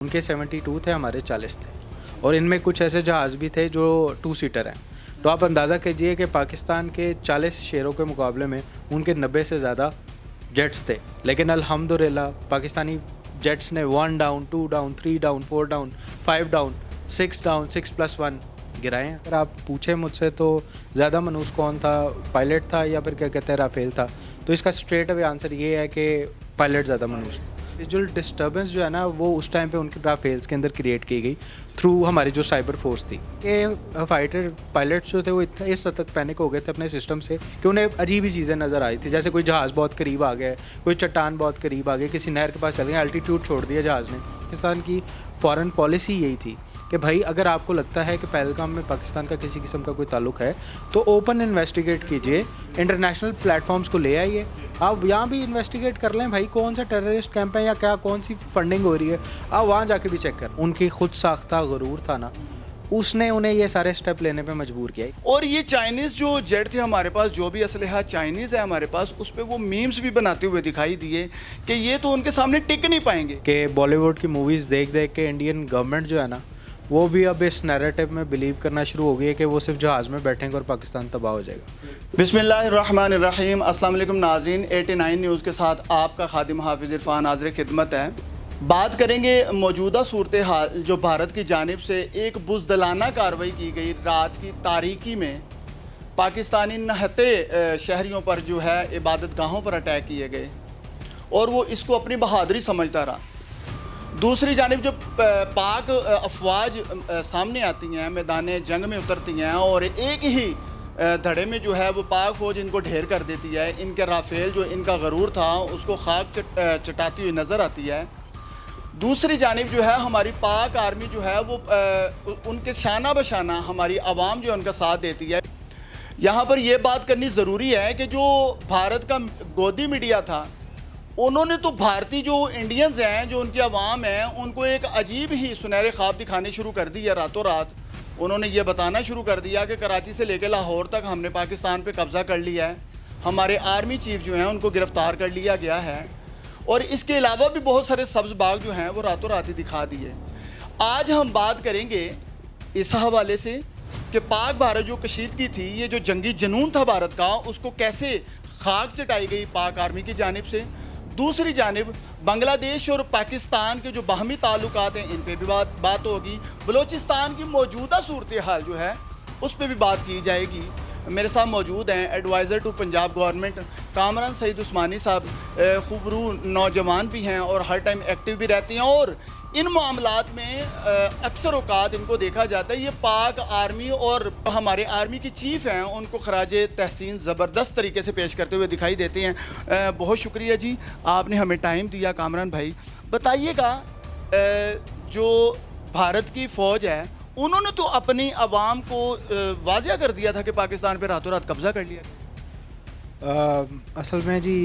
उनके 72 थे, हमारे 40 थे, और इनमें कुछ ऐसे जहाज़ भी थे जो 2 सीटर हैं। तो आप अंदाज़ा कीजिए कि पाकिस्तान के 40 शेरों के मुकाबले में उनके 90 से ज़्यादा जेट्स थे। लेकिन अल्हम्दुलिल्लाह पाकिस्तानी जेट्स ने 1 down, 2 down, 3 down, 4 down, 5 down, 6 down, 6+1 गिराए हैं। अगर आप पूछें मुझसे तो ज़्यादा मनहूस कौन था, पायलट था या फिर क्या कहते हैं राफेल था, तो इसका स्ट्रेट अवे आंसर ये है कि पायलट ज़्यादा मनहूस। विजुअल डिस्टर्बेंस जो है ना वो उस टाइम पे उनके राफेल्स के अंदर क्रिएट की गई थ्रू हमारी जो साइबर फोर्स थी। कि फाइटर पायलट्स जो थे वो इस हद तक पैनिक हो गए थे अपने सिस्टम से कि उन्हें अजीब ही चीज़ें नज़र आई थी, जैसे कोई जहाज़ बहुत करीब आ गया, कोई चट्टान बहुत करीब आ गई, किसी नहर के पास चल गए, अल्टीट्यूड छोड़ दिया जहाज़ ने। पाकिस्तान की फ़ॉरेन पॉलिसी यही थी कि भाई अगर आपको लगता है कि पहलगाम में पाकिस्तान का किसी किस्म का कोई ताल्लुक है तो ओपन इन्वेस्टिगेट कीजिए, इंटरनेशनल प्लेटफॉर्म्स को ले आइए, आप यहाँ भी इन्वेस्टिगेट कर लें भाई कौन सा टेररिस्ट कैंप है या क्या कौन सी फंडिंग हो रही है, आप वहाँ जाके भी चेक कर। उनकी खुद साख्ता गुरूर था ना, उसने उन्हें ये सारे स्टेप लेने पे मजबूर किया। और ये चाइनीज़ जो जेट थे हमारे पास, जो भी असलहा चाइनीज़ है हमारे पास, उस पर वो मीम्स भी बनाते हुए दिखाई दिए कि ये तो उनके सामने टिक नहीं पाएंगे। कि बॉलीवुड की मूवीज़ देख देख के इंडियन गवर्नमेंट जो है ना वो भी अब इस नैरेटिव में बिलीव करना शुरू हो गई है कि वो सिर्फ जहाज़ में बैठेंगे और पाकिस्तान तबाह हो जाएगा। बिस्मिल्लाहिर्रहमानिर्रहीम, अस्सलाम वालेकुम नाज़रीन, 89 न्यूज़ के साथ आपका खादिम हाफिज़ इरफान हाज़िर खिदमत है। बात करेंगे मौजूदा सूरत हाल जो भारत की जानिब से एक बुज़दिलाना कार्रवाई की गई रात की तारीकी में पाकिस्तानी नहते शहरियों पर जो है इबादत गाहों पर अटैक किए गए और वो इसको अपनी बहादुरी समझता रहा। दूसरी जानिब जो पाक अफवाज सामने आती हैं, मैदान जंग में उतरती हैं और एक ही धड़े में जो है वो पाक फ़ौज इनको ढेर कर देती है। इनके राफेल जो इनका गरूर था उसको खाक चटाती हुई नज़र आती है। दूसरी जानिब जो है हमारी पाक आर्मी जो है वो उनके शाना बशाना हमारी आवाम जो है उनका साथ देती है। यहाँ पर यह बात करनी ज़रूरी है कि जो भारत का गोदी मीडिया था उन्होंने तो भारतीय जो इंडियंस हैं, जो उनकी आवाम है, उनको एक अजीब ही सुनहरे ख्वाब दिखाने शुरू कर दी है। रातों रात उन्होंने ये बताना शुरू कर दिया कि कराची से लेकर लाहौर तक हमने पाकिस्तान पे कब्ज़ा कर लिया है, हमारे आर्मी चीफ जो हैं उनको गिरफ़्तार कर लिया गया है, और इसके अलावा भी बहुत सारे सब्ज़ बाग जो हैं वो रातों रात ही दिखा दिए। आज हम बात करेंगे इस हवाले से कि पाक भारत जो कशीदगी थी, ये जो जंगी जुनून था भारत का, उसको कैसे खाक चटाई गई पाक आर्मी की जानिब से। दूसरी जानिब बांग्लादेश और पाकिस्तान के जो बाहमी ताल्लुकात हैं इन पर भी बात होगी। बलूचिस्तान की मौजूदा सूरत हाल जो है उस पर भी बात की जाएगी। मेरे साथ मौजूद हैं adviser to Punjab government Kamran Saeed उस्मानी साहब, खूबरू नौजवान भी हैं और हर टाइम एक्टिव भी रहते हैं, और इन मामलात में अक्सर औकात इनको देखा जाता है ये पाक आर्मी और हमारे आर्मी की चीफ़ हैं उनको खराजे तहसीन ज़बरदस्त तरीके से पेश करते हुए दिखाई देते हैं। बहुत शुक्रिया जी, आपने हमें टाइम दिया। कामरान भाई बताइएगा, जो भारत की फ़ौज है उन्होंने तो अपनी आवाम को वाज़िया कर दिया था कि पाकिस्तान पर रातों रात कब्ज़ा कर लिया। असल में जी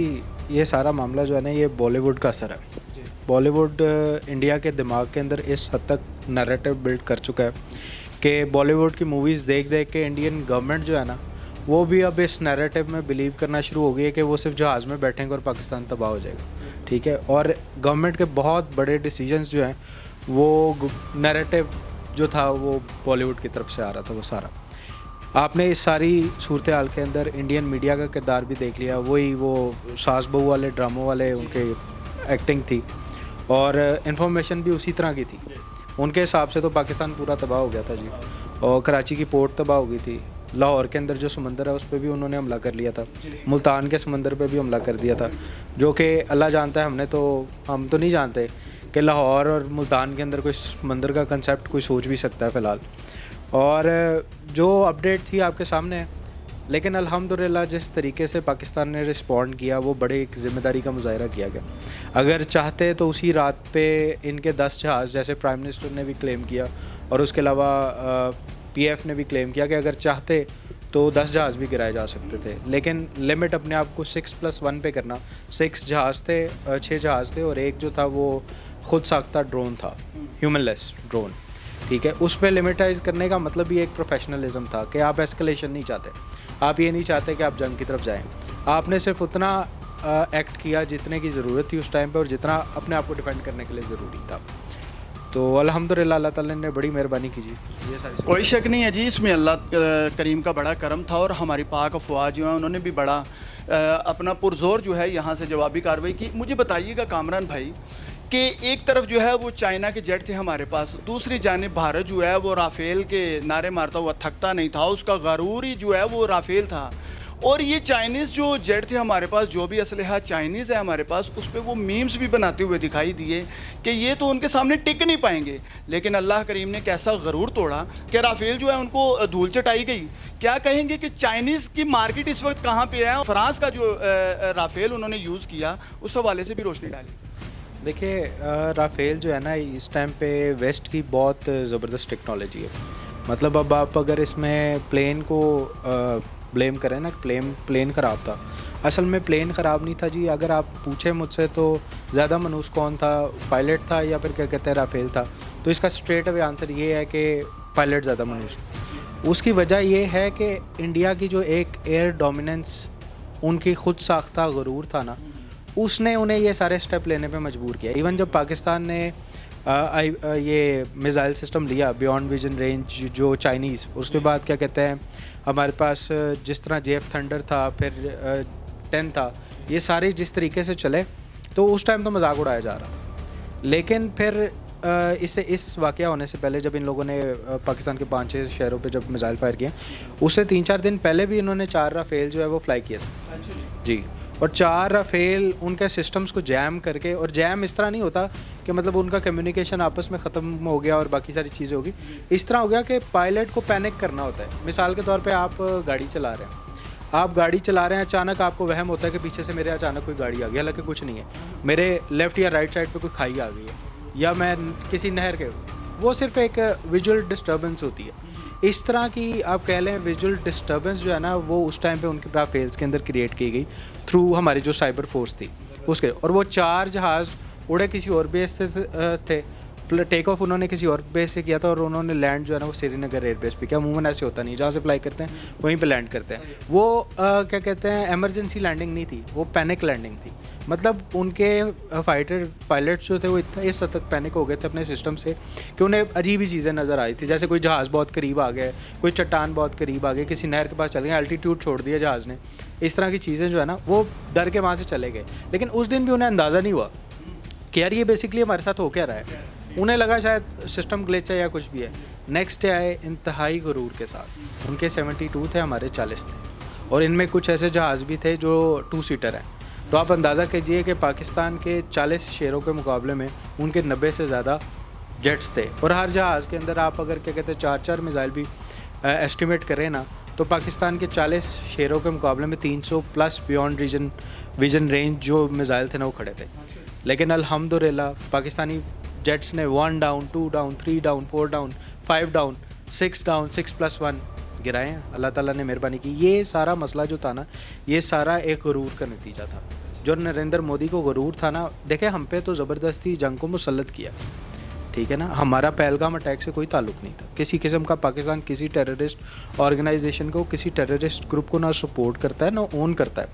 ये सारा मामला जो है ना ये बॉलीवुड का असर है। बॉलीवुड इंडिया के दिमाग के अंदर इस हद तक नैरेटिव बिल्ड कर चुका है कि बॉलीवुड की मूवीज़ देख देख के इंडियन गवर्नमेंट जो है ना वो भी अब इस नैरेटिव में बिलीव करना शुरू हो गई है कि वो सिर्फ जहाज़ में बैठेंगे और पाकिस्तान तबाह हो जाएगा। ठीक है, और गवर्नमेंट के बहुत बड़े डिसीजंस जो हैं वो नैरेटिव जो था वो बॉलीवुड की तरफ से आ रहा था वो सारा। आपने इस सारी सूरत हाल के अंदर इंडियन मीडिया का किरदार भी देख लिया, वही वो सास बहू वाले ड्रामों वाले उनके एक्टिंग थी और इन्फॉर्मेशन भी उसी तरह की थी। उनके हिसाब से तो पाकिस्तान पूरा तबाह हो गया था जी, और कराची की पोर्ट तबाह हो गई थी, लाहौर के अंदर जो समंदर है उस पर भी उन्होंने हमला कर लिया था, मुल्तान के समंदर पे भी हमला कर दिया था, जो कि अल्लाह जानता है, हम तो नहीं जानते कि लाहौर और मुल्तान के अंदर कोई समंदर का कंसेप्ट कोई सोच भी सकता है फ़िलहाल। और जो अपडेट थी आपके सामने है, लेकिन अल्हम्दुलिल्लाह जिस तरीके से पाकिस्तान ने रिस्पॉन्ड किया वो बड़े एक ज़िम्मेदारी का मुजाहरा किया गया। अगर चाहते तो उसी रात पे इनके 10 जहाज़, जैसे प्राइम मिनिस्टर ने भी क्लेम किया और उसके अलावा पीएफ ने भी क्लेम किया कि अगर चाहते तो 10 जहाज़ भी गिराए जा सकते थे, लेकिन लिमिट अपने आप को 6+1 पे करना। 6 जहाज़ थे, 6 जहाज़ थे और एक जो था वो खुद साख्ता ड्रोन था, ह्यूमनलेस ड्रोन। ठीक है, उस पर लिमिटाइज़ करने का मतलब भी एक प्रोफेशनलिज्म था कि आप एस्केलेशन नहीं चाहते, आप ये नहीं चाहते कि आप जंग की तरफ जाएं। आपने सिर्फ उतना एक्ट किया जितने की ज़रूरत थी उस टाइम पे और जितना अपने आप को डिफेंड करने के लिए ज़रूरी था। तो अल्हम्दुलिल्लाह अल्लाह ताला ने बड़ी मेहरबानी की जी। ये सारी कोई शक नहीं है जी, इसमें अल्लाह करीम का बड़ा करम था और हमारी पाक अफवाह जो है उन्होंने भी बड़ा अपना पुरजोर जो है यहाँ से जवाबी कार्रवाई की। मुझे बताइएगा कामरान भाई कि एक तरफ जो है वो चाइना के जेट थे हमारे पास, दूसरी जानिब भारत जो है वो राफेल के नारे मारता हुआ थकता नहीं था, उसका गरूर ही जो है वो राफेल था। और ये चाइनीज़ जो जेट थे हमारे पास, जो भी असलहा चाइनीज़ है हमारे पास, उस पर वो मीम्स भी बनाते हुए दिखाई दिए कि ये तो उनके सामने टिक नहीं पाएंगे। लेकिन अल्लाह करीम ने कैसा गरूर तोड़ा कि राफेल जो है उनको धूल चटाई गई। क्या कहेंगे कि चाइनीज़ की मार्केट इस वक्त कहाँ पे है? फ्रांस का जो राफेल उन्होंने यूज़ किया, उस हवाले से भी रोशनी डाली। देखिए राफेल जो है ना इस टाइम पे वेस्ट की बहुत ज़बरदस्त टेक्नोलॉजी है। मतलब अब आप अगर इसमें प्लेन को ब्लेम करें ना, प्लेन ख़राब था, असल में प्लेन ख़राब नहीं था जी। अगर आप पूछें मुझसे तो ज़्यादा मनूस कौन था, पायलट था या फिर क्या कहते हैं राफेल था, तो इसका स्ट्रेट अवे आंसर ये है कि पायलट ज़्यादा मनूस। उसकी वजह ये है कि इंडिया की जो एक एयर डोमिनेंस उनकी खुद साख्ता गरूर था ना, उसने उन्हें ये सारे स्टेप लेने पे मजबूर किया। इवन जब पाकिस्तान ने ये मिसाइल सिस्टम लिया बियॉन्ड विजन रेंज जो चाइनीज़, उसके बाद क्या कहते हैं हमारे पास जिस तरह JF थंडर था, फिर 10 था, ये सारे जिस तरीके से चले तो उस टाइम तो मजाक उड़ाया जा रहा था। लेकिन फिर इस वाक़या होने से पहले जब इन लोगों ने पाकिस्तान के 5-6 शहरों पे जब मिसाइल फायर किए, उससे 3-4 दिन पहले भी इन्होंने 4 राफेल जो है वो फ्लाई किया था जी। और 4 राफेल उनके सिस्टम्स को जैम करके, और जैम इस तरह नहीं होता कि मतलब उनका कम्युनिकेशन आपस में ख़त्म हो गया और बाकी सारी चीज़ें होगी। इस तरह हो गया कि पायलट को पैनिक करना होता है। मिसाल के तौर पे आप गाड़ी चला रहे हैं, अचानक आपको वहम होता है कि पीछे से मेरे अचानक कोई गाड़ी आ गई, हालांकि कुछ नहीं है, मेरे लेफ़्ट या राइट साइड पे कोई खाई आ गई है या मैं किसी नहर के, वो सिर्फ एक विजुअल डिस्टर्बेंस होती है। इस तरह की आप कह लें विजुअल डिस्टर्बेंस जो है ना, वो उस टाइम पे उनके राफेल्स के अंदर क्रिएट की गई थ्रू हमारी जो साइबर फोर्स थी उसके। और वो 4 जहाज़ उड़े किसी और बेस से थे, टेक ऑफ उन्होंने किसी और बेस से किया था और उन्होंने लैंड जो है ना वो श्रीनगर एयर बेस पे किया। अमूमन ऐसे होता नहीं, जहाँ से फ्लाई करते हैं वहीं पे लैंड करते हैं। वो क्या कहते हैं एमरजेंसी लैंडिंग नहीं थी, वो पैनिक लैंडिंग थी। मतलब उनके फाइटर पायलट्स जो थे वो इतना इस हद तक पैनिक हो गए थे अपने सिस्टम से कि उन्हें अजीब ही चीज़ें नज़र आई थी, जैसे कोई जहाज़ बहुत करीब आ गया, कोई चट्टान बहुत करीब आ गई, किसी नहर के पास चल गए, एल्टीट्यूड छोड़ दिया जहाज़ ने। इस तरह की चीज़ें जो है ना वो डर के वहाँ से चले गए। लेकिन उस दिन भी उन्हें अंदाज़ा नहीं हुआ कि यार ये बेसिकली हमारे साथ हो क्या रहा है। उन्हें लगा शायद सिस्टम ग्लिच है या कुछ भी है। नेक्स्ट डे आए इंतहाई गुरूर के साथ, उनके 72 थे, हमारे 40 थे, और इनमें कुछ ऐसे जहाज़ भी थे जो 2 सीटर हैं। तो आप अंदाज़ा कीजिए कि पाकिस्तान के 40 शेरों के मुकाबले में उनके 90 से ज़्यादा जेट्स थे। और हर जहाज़ के अंदर आप अगर क्या कहते हैं 4-4 मिसाइल भी एस्टिमेट करें ना, तो पाकिस्तान के 40 शेरों के मुकाबले में 300 प्लस बियॉन्ड विजन रेंज जो मिसाइल थे ना वो खड़े थे। लेकिन अल्हम्दुलिल्लाह पाकिस्तानी जेट्स ने 1 down, 2 down, 3 down, 4 down, 5 down, 6 down, 6+1 गिराए हैं। अल्लाह ताला ने मेहरबानी की। ये सारा मसला जो था ना, ये सारा एक गुरूर का नतीजा था। जो नरेंद्र मोदी को गुरूर था ना, देखें हम पे तो ज़बरदस्ती जंग को मुसल्लत किया, ठीक है ना। हमारा पहलगाम अटैक से कोई ताल्लुक़ नहीं था किसी किस्म का। पाकिस्तान किसी टेररिस्ट ऑर्गेनाइजेशन को, किसी टेररिस्ट ग्रुप को ना सपोर्ट करता है ना ओन करता है,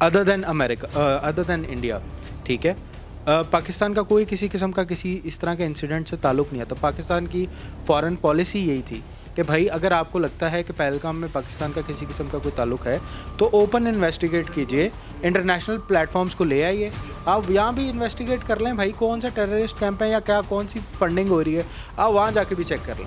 other than America, other than India, ठीक है। पाकिस्तान का कोई किसी किस्म का किसी इस तरह के इंसिडेंट से ताल्लुक़ नहीं आता। पाकिस्तान की फ़ॉरेन पॉलिसी यही थी कि भाई अगर आपको लगता है कि पहलगाम में पाकिस्तान का किसी किस्म का कोई ताल्लुक़ है तो ओपन इन्वेस्टिगेट कीजिए, इंटरनेशनल प्लेटफॉर्म्स को ले आइए, आप यहाँ भी इन्वेस्टिगेट कर लें भाई कौन सा टेररिस्ट कैंप है या क्या कौन सी फंडिंग हो रही है, आप वहाँ जाके भी चेक कर लें।